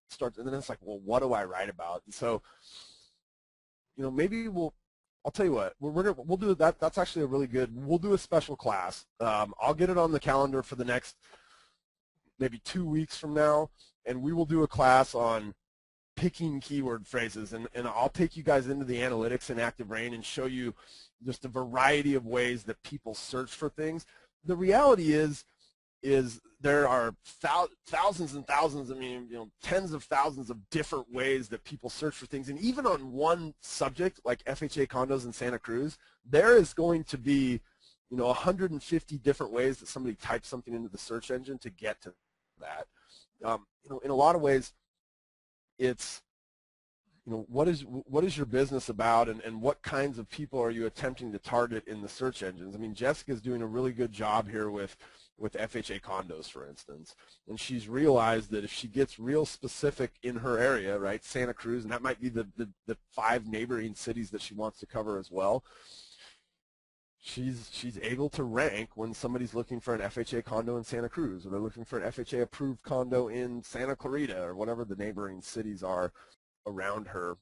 start, and then it's like, well, what do I write about? And so, maybe I'll tell you what, we'll do that. That's actually a really good, we'll do a special class. I'll get it on the calendar for the next maybe 2 weeks from now, and we will do a class on picking keyword phrases, and I'll take you guys into the analytics in ActiveRain and show you just a variety of ways that people search for things. The reality is there are thousands and thousands, tens of thousands of different ways that people search for things, and even on one subject like FHA condos in Santa Cruz, there is going to be 150 different ways that somebody types something into the search engine to get to that. In a lot of ways, it's what is your business about, and what kinds of people are you attempting to target in the search engines? I mean, Jessica's doing a really good job here with FHA condos, for instance, and she's realized that if she gets real specific in her area, right, Santa Cruz, and that might be the 5 neighboring cities that she wants to cover as well, she's able to rank when somebody's looking for an FHA condo in Santa Cruz, or they're looking for an FHA approved condo in Santa Clarita, or whatever the neighboring cities are around her.